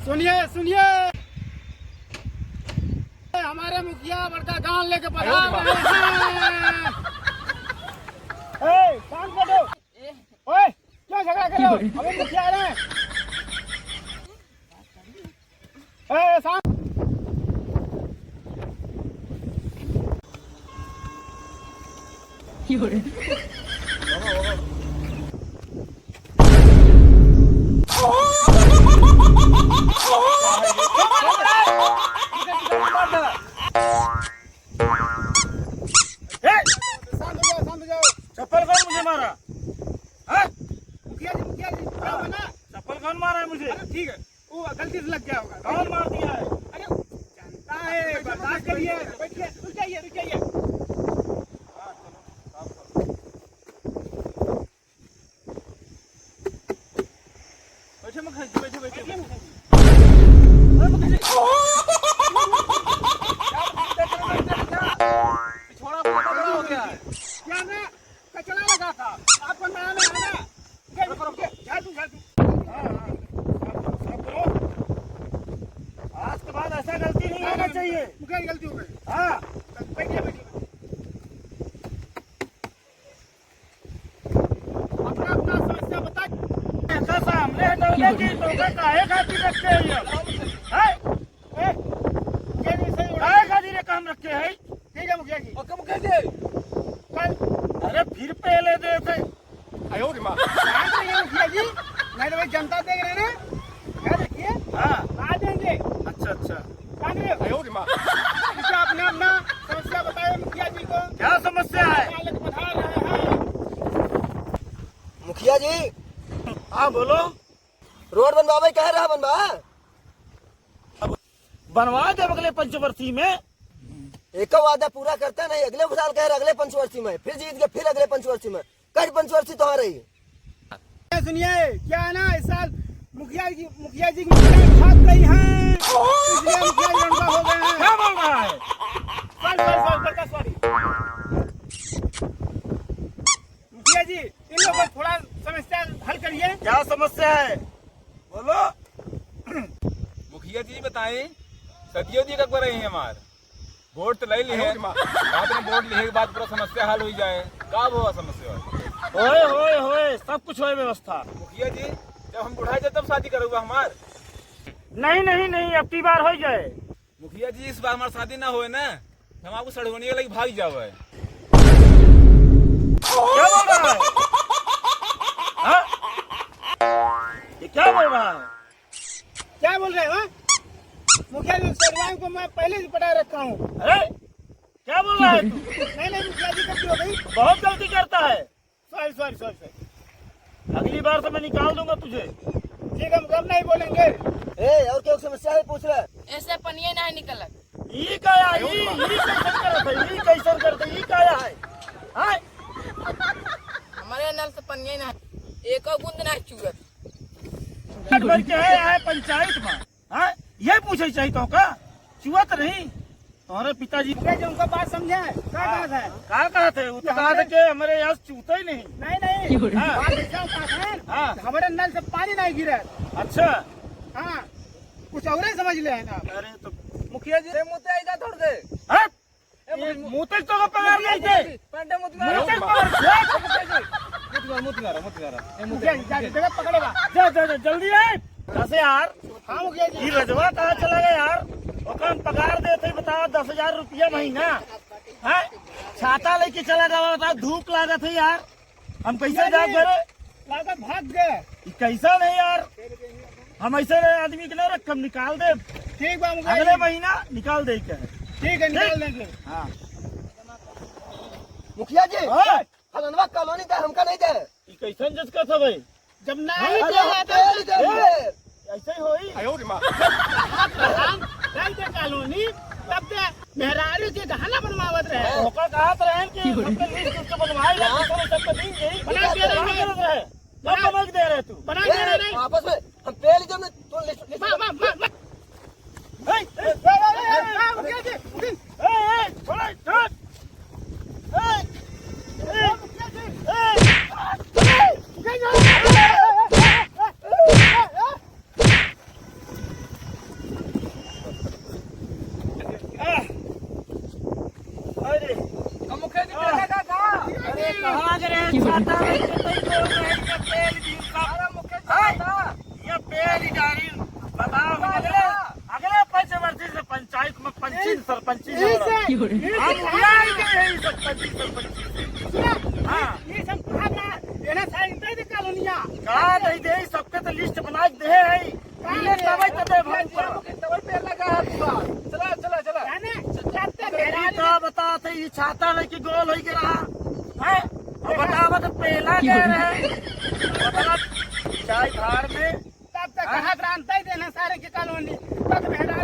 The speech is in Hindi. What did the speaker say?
सुनिए सुनिए, हमारे मुखिया बड़का गांव लेके पधार रहे हैं। शांत बैठो। ओए, क्यों झगड़ा कर रहे हो? अभी मुखिया आ रहे हैं। शांत। चप्पल कौन मुझे मारा? मुखिया जी क्या बना? चप्पल कौन मारा है मुझे? ठीक है, वो गलती से लग गया होगा। कौन मार दिया है? अरे जानता है, बर्दाश्त करिए। बैठिए, रुक जाइए रुक जाइए। बैठे मुखिया जी, बैठे बैठे छोड़ा बड़ा हो गया है क्या? ना कचरा लगा था आपको नया में आना। झाड़ू झाड़ू। आज के बाद ऐसा गलती नहीं होना चाहिए। मुखिया की गलती हो गई। हाँ बैठिए बैठिए। अपना अपना समस्या बताइए। ऐसा सामने हटोगे कि टोका काहे खातिर रखे हैं? ये सही उड़ाए खातिर काम रखे हैं। ठीक है मुखिया जी। ओके मुखिया जी। अरे फिर पहले देखे आयो रे माँ। मुखिया जी, नहीं तो भाई जनता देख रहे ना, क्या देखिए? हाँ आ देंगे। अच्छा अच्छा आयो रे माँ। अपने अपना समस्या बताए मुखिया जी को। क्या समस्या है? पधार रहे हैं। मुखिया जी। हाँ बोलो। रोड बनवावे कह रहा बनवा। बनवा दे अगले पंचवर्षी में। एक वादा पूरा करता नहीं, अगले साल कह रहा अगले पंचवर्षी में, फिर जीत गए, फिर अगले पंचवर्षी में। कई पंचवर्षी तो आ रही। सुनिए क्या है ना, इस साल मुखिया जी की छाप गई है, इसलिए मुखिया जी रंगा हो गए हैं। क्या बोल रहा है? सॉरी मुखिया जी, इन लोगों को थोड़ा समस्या हल करिए। क्या समस्या है बोलो। मुखिया जी बताएं, सदियों दी कब रही है हमार वोट तो ले ली है। बाद में वोट लिखे के बाद पूरा समस्या हल हो जाए। कब हुआ समस्या? होए सब कुछ होए व्यवस्था। मुखिया जी, जब हम बुढ़ा जाए तब शादी करूँगा हमार। नहीं अब की बार हो जाए। मुखिया जी, इस बार हमारी शादी ना होए ना, हम आपको सड़गोनी के लिए भाग जाओ। क्या बोल रहा है? हाँ? ये क्या बोल रहा है? क्या बोल रहे हो? मुखिया जी सड़वाई को मैं पहले से पटा रखा हूँ। अरे क्या बोल रहा है तू? नहीं मुखिया जी गलती हो गई। बहुत गलती करता है। सॉरी। अगली बार से मैं निकाल दूंगा तुझे। ठीक है, हम नहीं बोलेंगे। और क्या समस्या है पूछ रहा? ऐसे पनिये नहीं निकलत। ई काया ई कैसन करते ई काया है? हां हमारे नल से पनिये नहीं, एक बूंद नहीं चुगत। बन के है पंचायत में। हां ये पूछे चाहिए तो का चुवत नहीं। तुम्हारे पिताजी उनका बात समझे? क्या कहा थे? वो तो कहा था कि हमारे यहाँ चूता ही नहीं। हाँ हमारे नल से पानी नहीं गिरा। अच्छा हाँ, कुछ और समझ ले ना। अरे तो मुखिया जी मुँह आएगा थोड़ दे। मुँह तक तो पगार नहीं थे। पकड़ेगा जल्दी है। कैसे यार? हाँ मुखिया जी। रजवा कहाँ चला गया यार? हम पगार देते बताओ 10,000 रुपया महीना है। छाता लेके चला गया बताओ, धूप लागत है यार। हम कैसे जा करे? लागत भाग गए। कैसा नहीं यार, हम ऐसे आदमी के नहीं रख, हम निकाल दे। ठीक है अगले महीना निकाल दे। ठीक है निकाल देंगे। हाँ मुखिया जी, हलनवा कॉलोनी का हमका नहीं दे। कैसा जिसका था भाई? जब नहीं ऐसे ही होई। कॉलोनी तब मेहरारू के गहना बनवावत रहे। ओकर कहत रहे कि हमके लिस्ट बनवाई ला, सबके दिन गई बना के रहे। बना के दे रहे तू? बना के दे रहे आपस में हम पहले जब ने तो लिस्ट कहाँ गए हैं? छाता लेके तो ही बोल रहे हैं कि पेड़ की है? ये पेड़ ही जारी बताओ अगले पंचवर्षी से पंचायत में पंचिन सरपंची हम बुलाएंगे यही सरपंची सरपंची। हाँ ये सब कहा ना देना चाहिए थे कॉलोनिया कहा नहीं दे सबके तो लिस्ट बना के दे है मिले तबे तबे पे लगा है पूरा चला चला चला जाने चलते घेरा तो बता थे ये छाता में की गोल हो गया है और बतावा तो पहला कह रहे बता चाय धार में तब तक कहा क्रांति देना सारे की कॉलोनी तब भेड़ा